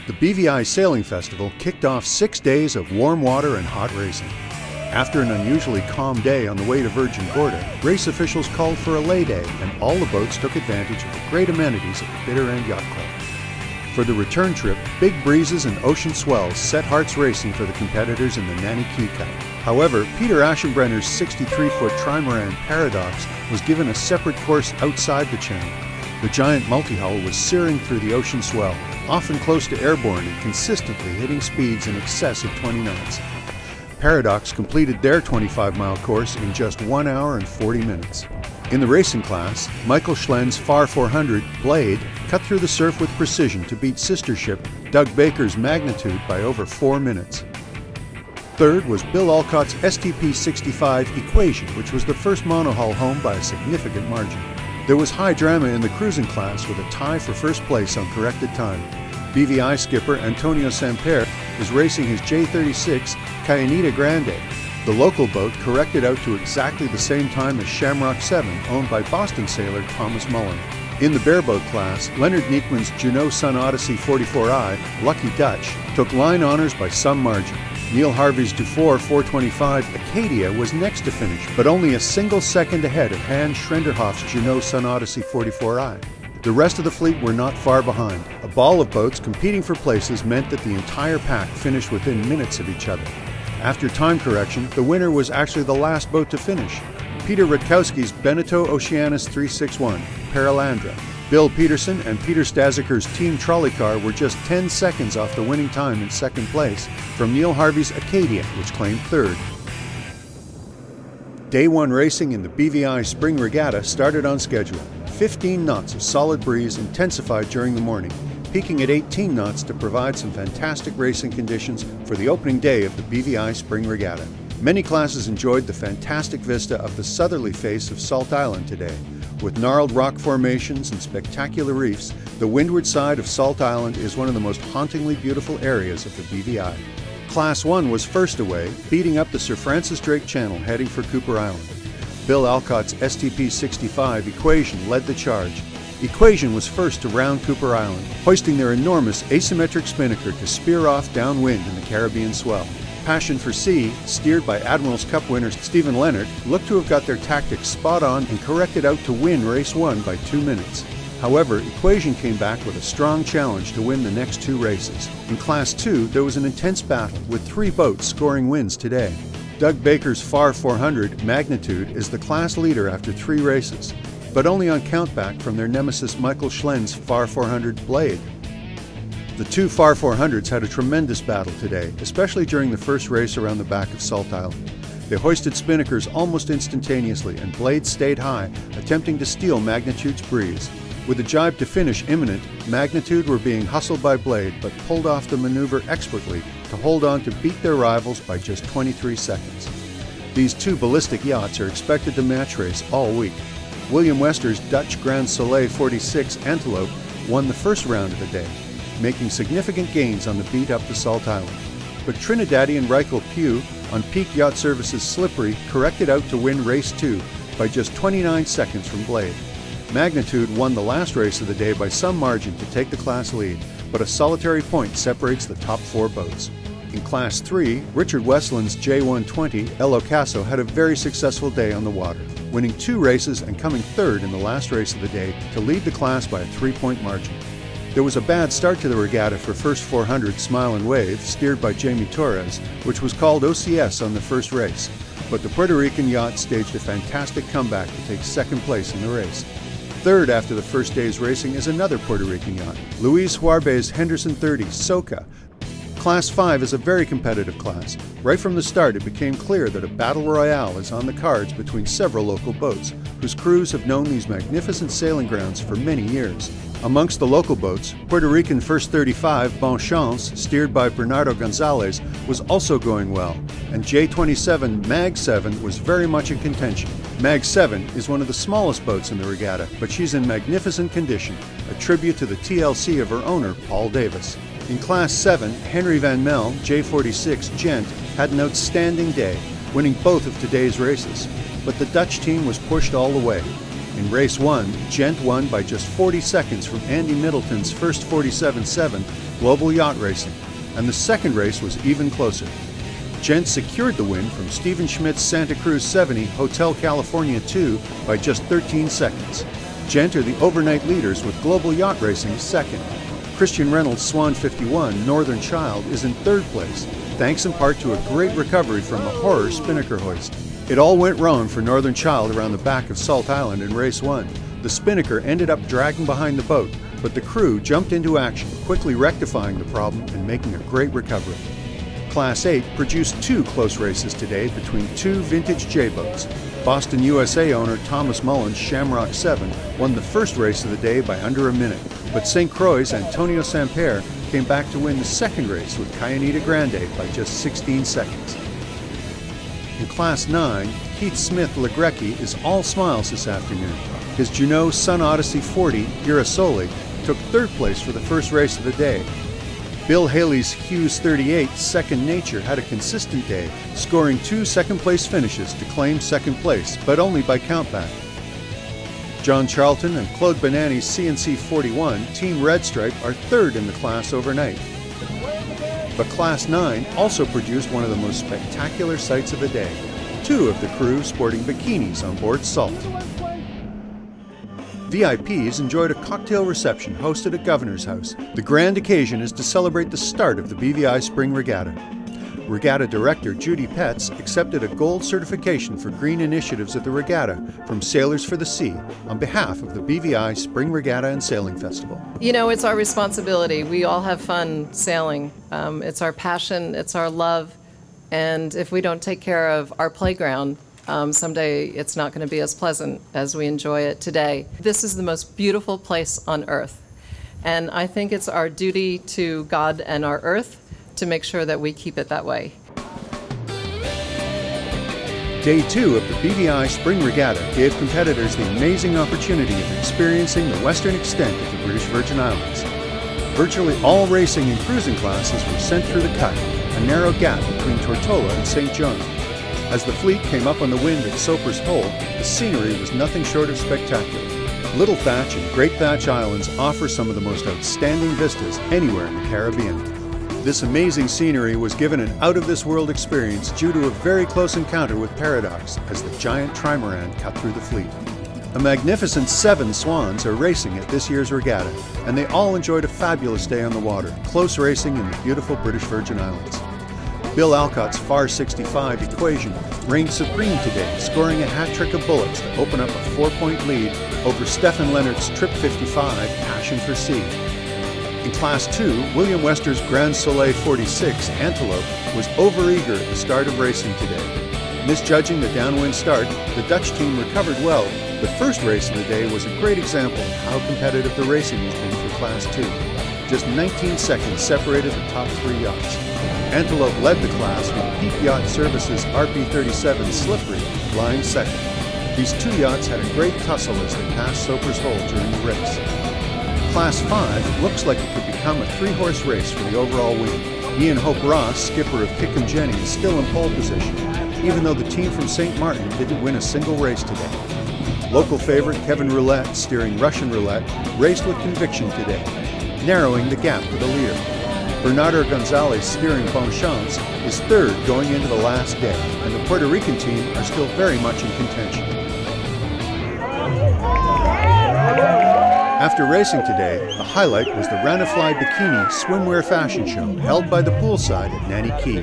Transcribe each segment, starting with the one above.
The BVI Sailing Festival kicked off 6 days of warm water and hot racing. After an unusually calm day on the way to Virgin Gorda, race officials called for a lay day, and all the boats took advantage of the great amenities of the Bitter End Yacht Club. For the return trip, big breezes and ocean swells set hearts racing for the competitors in the Nanny Key Cup. However, Peter Aschenbrenner's 63-foot trimaran Paradox was given a separate course outside the channel. The giant multi-hull was searing through the ocean swell, often close to airborne and consistently hitting speeds in excess of 20 knots. Paradox completed their 25-mile course in just 1 hour and 40 minutes. In the racing class, Michael Schlen's Far 400 Blade cut through the surf with precision to beat sister ship Doug Baker's Magnitude by over 4 minutes. Third was Bill Alcott's STP-65 Equation, which was the first monohull home by a significant margin. There was high drama in the cruising class with a tie for first place on corrected time. BVI skipper Antonio Samper is racing his J36 Cayanita Grande. The local boat corrected out to exactly the same time as Shamrock 7, owned by Boston sailor Thomas Mullen. In the bareboat class, Leonard Nieckman's Juneau Sun Odyssey 44I, Lucky Dutch, took line honors by some margin. Neil Harvey's Dufour 425 Acadia was next to finish, but only a single second ahead of Hans Schrenderhoff's Juneau Sun Odyssey 44I. The rest of the fleet were not far behind. A ball of boats competing for places meant that the entire pack finished within minutes of each other. After time correction, the winner was actually the last boat to finish. Peter Rutkowski's Beneteau Oceanus 361, Paralandra. Bill Peterson and Peter Staziker's Team Trolley Car were just 10 seconds off the winning time in second place from Neil Harvey's Acadia, which claimed third. Day 1 racing in the BVI Spring Regatta started on schedule. 15 knots of solid breeze intensified during the morning, peaking at 18 knots to provide some fantastic racing conditions for the opening day of the BVI Spring Regatta. Many classes enjoyed the fantastic vista of the southerly face of Salt Island today. With gnarled rock formations and spectacular reefs, the windward side of Salt Island is one of the most hauntingly beautiful areas of the BVI. Class 1 was first away, beating up the Sir Francis Drake Channel heading for Cooper Island. Bill Alcott's STP-65 Equation led the charge. Equation was first to round Cooper Island, hoisting their enormous asymmetric spinnaker to spear off downwind in the Caribbean swell. Passion for Sea, steered by Admiral's Cup winner Stephen Leonard, looked to have got their tactics spot on and corrected out to win race 1 by 2 minutes. However, Equation came back with a strong challenge to win the next 2 races. In Class 2, there was an intense battle, with 3 boats scoring wins today. Doug Baker's Far 400 Magnitude is the class leader after 3 races, but only on countback from their nemesis Michael Schlen's Far 400 Blade. The 2 Far 400s had a tremendous battle today, especially during the first race around the back of Salt Island. They hoisted spinnakers almost instantaneously, and Blade stayed high, attempting to steal Magnitude's breeze. With the jibe to finish imminent, Magnitude were being hustled by Blade, but pulled off the maneuver expertly to hold on to beat their rivals by just 23 seconds. These 2 ballistic yachts are expected to match race all week. William Wester's Dutch Grand Soleil 46 Antelope won the first round of the day, making significant gains on the beat up to Salt Island. But Trinidadian Reichel Pugh on Peak Yacht Services Slippery corrected out to win race 2 by just 29 seconds from Blade. Magnitude won the last race of the day by some margin to take the class lead, but a solitary point separates the top 4 boats. In Class 3, Richard Westland's J120 El Ocaso had a very successful day on the water, winning 2 races and coming third in the last race of the day to lead the class by a 3-point margin. There was a bad start to the regatta for First 400 Smile and Wave, steered by Jamie Torres, which was called OCS on the first race, but the Puerto Rican yacht staged a fantastic comeback to take second place in the race. Third after the first day's racing is another Puerto Rican yacht, Luis Huarbe's Henderson 30 Soca. Class 5 is a very competitive class. Right from the start, it became clear that a battle royale is on the cards between several local boats, whose crews have known these magnificent sailing grounds for many years. Amongst the local boats, Puerto Rican First 35 Bon Chance, steered by Bernardo Gonzalez, was also going well, and J27 Mag 7 was very much in contention. Mag 7 is one of the smallest boats in the regatta, but she's in magnificent condition, a tribute to the TLC of her owner, Paul Davis. In Class 7, Henry Van Mel, J46 Gent, had an outstanding day, winning both of today's races, but the Dutch team was pushed all the way. In race 1, Gent won by just 40 seconds from Andy Middleton's first 47.7 Global Yacht Racing, and the second race was even closer. Gent secured the win from Stephen Schmidt's Santa Cruz 70 Hotel California 2 by just 13 seconds. Gent are the overnight leaders with Global Yacht Racing second. Christian Reynolds' Swan 51 Northern Child is in third place, thanks in part to a great recovery from a horror spinnaker hoist. It all went wrong for Northern Child around the back of Salt Island in race 1. The spinnaker ended up dragging behind the boat, but the crew jumped into action, quickly rectifying the problem and making a great recovery. Class 8 produced two close races today between two vintage J-boats. Boston USA owner Thomas Mullen's Shamrock 7 won the first race of the day by under a minute, but St. Croix's Antonio Samper came back to win the second race with Cayanita Grande by just 16 seconds. In Class 9, Keith Smith Legrecki is all smiles this afternoon. His Juneau Sun Odyssey 40 Girasoli took third place for the first race of the day. Bill Haley's Hughes 38 Second Nature had a consistent day, scoring two second-place finishes to claim second place, but only by countback. John Charlton and Claude Benani's CNC 41 Team Red Stripe are third in the class overnight. But Class 9 also produced one of the most spectacular sights of the day, two of the crew sporting bikinis on board Salt. VIPs enjoyed a cocktail reception hosted at Governor's House. The grand occasion is to celebrate the start of the BVI Spring Regatta. Regatta Director Judy Petz accepted a gold certification for green initiatives at the regatta from Sailors for the Sea on behalf of the BVI Spring Regatta and Sailing Festival. You know, it's our responsibility. We all have fun sailing. It's our passion, it's our love, and if we don't take care of our playground, someday it's not going to be as pleasant as we enjoy it today. This is the most beautiful place on earth, and I think it's our duty to God and our earth to make sure that we keep it that way. Day 2 of the BVI Spring Regatta gave competitors the amazing opportunity of experiencing the western extent of the British Virgin Islands. Virtually all racing and cruising classes were sent through the cut, a narrow gap between Tortola and St. John. As the fleet came up on the wind at Soper's Hole, the scenery was nothing short of spectacular. Little Thatch and Great Thatch Islands offer some of the most outstanding vistas anywhere in the Caribbean. This amazing scenery was given an out-of-this-world experience due to a very close encounter with Paradox as the giant trimaran cut through the fleet. A magnificent 7 swans are racing at this year's regatta, and they all enjoyed a fabulous day on the water, close racing in the beautiful British Virgin Islands. Bill Alcott's Far 65 Equation reigned supreme today, scoring a hat-trick of bullets to open up a 4-point lead over Stephen Leonard's Trip 55 Passion for Sea. In Class 2, William Wester's Grand Soleil 46 Antelope was overeager at the start of racing today. Misjudging the downwind start, the Dutch team recovered well. The first race of the day was a great example of how competitive the racing has been for Class 2. Just 19 seconds separated the top 3 yachts. Antelope led the class with Peak Yacht Services RP37 Slippery lying second. These two yachts had a great tussle as they passed Soper's Hole during the race. Class 5 looks like it could become a 3-horse race for the overall win. Ian Hope Ross, skipper of Kickham Jenny, is still in pole position, even though the team from St. Martin didn't win a single race today. Local favorite Kevin Roulette, steering Russian Roulette, raced with conviction today, narrowing the gap to the leader. Bernardo Gonzalez, steering Bonchance, is third going into the last day, and the Puerto Rican team are still very much in contention. After racing today, the highlight was the Ranafly Bikini swimwear fashion show held by the poolside at Nanny Key.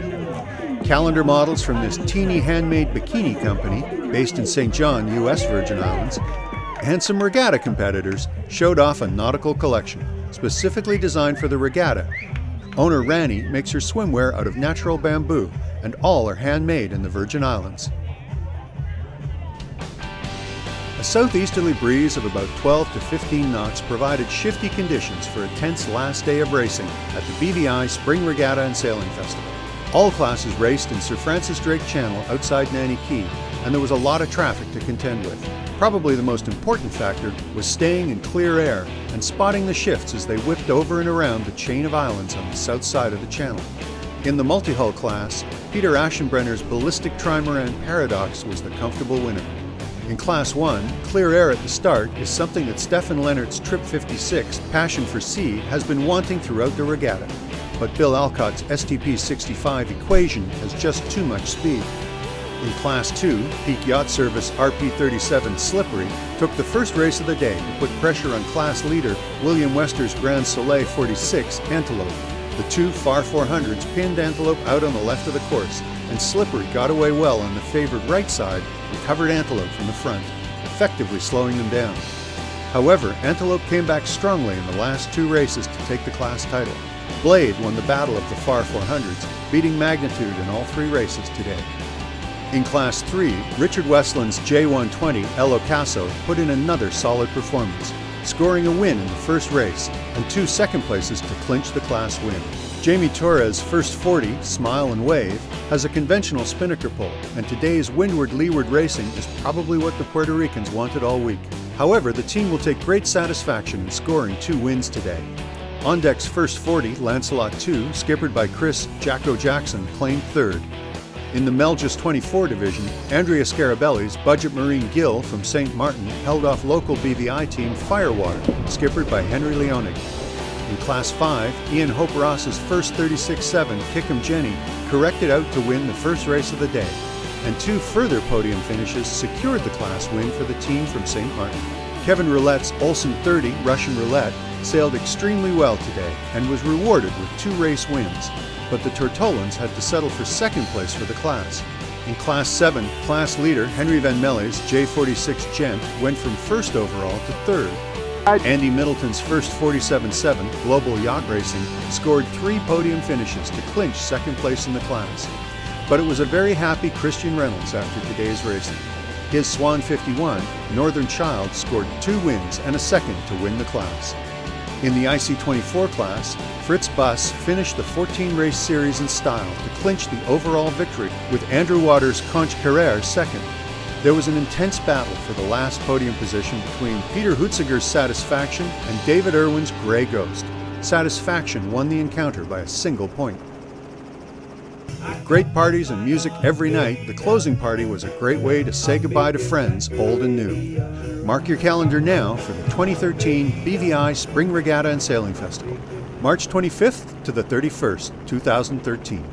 Calendar models from this teeny handmade bikini company, based in St. John, U.S. Virgin Islands, and some regatta competitors showed off a nautical collection, specifically designed for the regatta. Owner Rani makes her swimwear out of natural bamboo, and all are handmade in the Virgin Islands. A southeasterly breeze of about 12 to 15 knots provided shifty conditions for a tense last day of racing at the BVI Spring Regatta and Sailing Festival. All classes raced in Sir Francis Drake Channel outside Nanny Key, and there was a lot of traffic to contend with. Probably the most important factor was staying in clear air and spotting the shifts as they whipped over and around the chain of islands on the south side of the channel. In the multi-hull class, Peter Aschenbrenner's ballistic trimaran Paradox was the comfortable winner. In Class 1, clear air at the start is something that Stefan Leonard's Trip 56, Passion for Sea, has been wanting throughout the regatta. But Bill Alcott's STP-65 Equation has just too much speed. In Class 2, Peak Yacht Service RP-37 Slippery took the first race of the day to put pressure on class leader William Wester's Grand Soleil 46 Antelope. The two Far 400s pinned Antelope out on the left of the course, and Slippery got away well on the favored right side and covered Antelope from the front, effectively slowing them down. However, Antelope came back strongly in the last two races to take the class title. Blade won the battle of the Far 400s, beating Magnitude in all three races today. In Class 3, Richard Westland's J120 El Ocaso put in another solid performance, scoring a win in the first race and two second places to clinch the class win. Jamie Torres' First 40, Smile and Wave, has a conventional spinnaker pole, and today's windward-leeward racing is probably what the Puerto Ricans wanted all week. However, the team will take great satisfaction in scoring two wins today. On deck's First 40, Lancelot 2, skippered by Chris Jacko Jackson, claimed third. In the Melgis 24 division, Andrea Scarabelli's Budget Marine Gill from St. Martin held off local BVI team Firewater, skippered by Henry Leonig. In Class 5, Ian Hope Ross's First 36-7 Kickham Jenny corrected out to win the first race of the day, and two further podium finishes secured the class win for the team from St. Martin. Kevin Roulette's Olsen 30 Russian Roulette sailed extremely well today and was rewarded with two race wins, but the Tortolans had to settle for second place for the class. In Class 7, class leader Henry Van Melle's J46 Gent went from first overall to third. Andy Middleton's First 47-7 Global Yacht Racing scored three podium finishes to clinch second place in the class. But it was a very happy Christian Reynolds after today's racing. His Swan 51, Northern Child, scored two wins and a second to win the class. In the IC24 class, Fritz Buss finished the 14-race series in style to clinch the overall victory with Andrew Waters' Conch Carrere second. There was an intense battle for the last podium position between Peter Hutziger's Satisfaction and David Irwin's Grey Ghost. Satisfaction won the encounter by a single point. With great parties and music every night, the closing party was a great way to say goodbye to friends, old and new. Mark your calendar now for the 2013 BVI Spring Regatta and Sailing Festival, March 25th to the 31st, 2013.